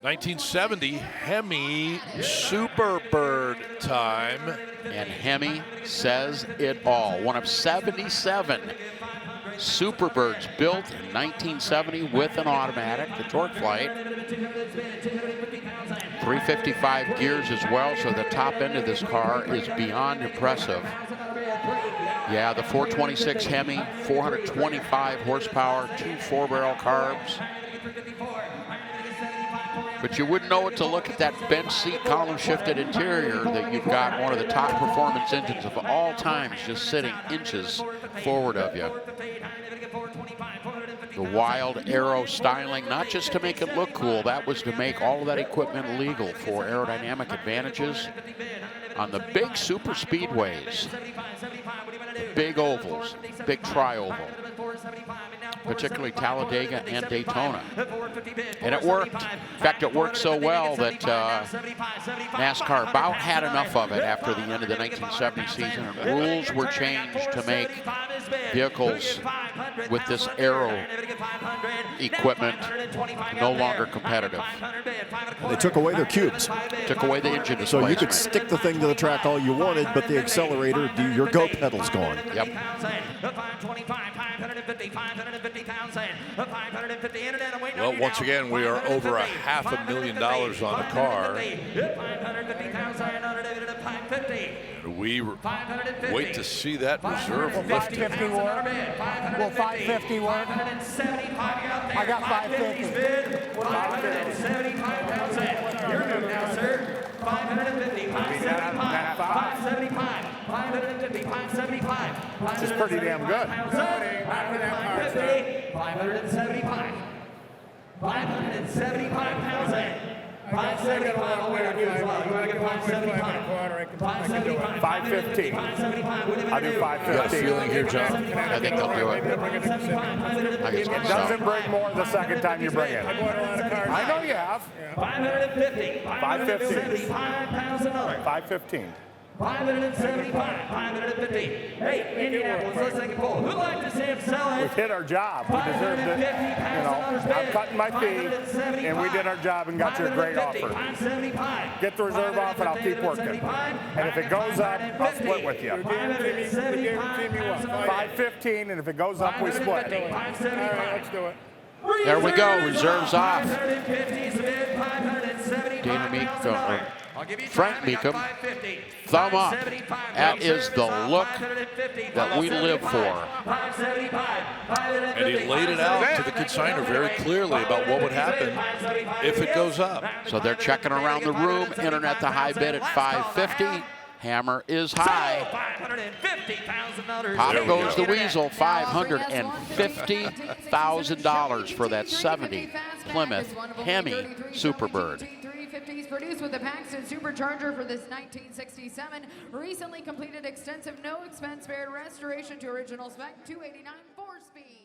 1970 Hemi Superbird time. And Hemi says it all. One of 77 Superbirds built in 1970 with an automatic, the torque flight. 355 gears as well, so the top end of this car is beyond impressive. Yeah, the 426 Hemi, 425 horsepower, 2 4-barrel carbs. But you wouldn't know it to look at that bench seat column shifted interior that you've got one of the top performance engines of all times just sitting inches forward of you. The wild aero styling, not just to make it look cool, that was to make all of that equipment legal for aerodynamic advantages on the big super speedways, the big ovals, big tri-oval, particularly Talladega and Daytona. And it worked. In fact, it worked so well that NASCAR about had enough of it after the end of the 1970 season, and rules were changed to make vehicles with this aero equipment no longer competitive. They took away their cubes. Took away the engine displacement. So you could stick the thing to the track all you wanted, but the accelerator, your go pedal's gone. Yep. Well, once again, we are over $500,000 on a car. We wait to see that reserve lifted. 550 work. Will 550 work? I got 550. 575,000. You're good now, sir. 550, 575, 575, 550, 575. It's pretty damn good. 550, 575, 575,000. 575 over here as well. You want to get 575? 575. 515. I'll do 515. You got a feeling here, John? I think they'll do it. It doesn't bring more the second time you bring it. I know you have. 550. 550. $5,000. 515. 575, 550. Hey, Indianapolis, let's take a poll. Who'd like to see him sell it? We did our job. We deserved it. You know, I'm cutting my fee, and we did our job and got you a great offer. Get the reserve off, and I'll keep working. And if it goes up, I'll split with you. 515, and if it goes up, we split. All right, let's do it. There we go, reserves off. Dana Mecum, Frank Mecum, thumb up. That is the look that we live for. And he laid it out to the consignor very clearly about what would happen if it goes up. So they're checking around the room. Internet the high bid at 550. Hammer is high. Pop goes the weasel. $550,000 for that 70 Plymouth Hemi Superbird. Produced with the Paxton Supercharger for this 1967 recently completed extensive no expense spared restoration to original spec 289 4-speed.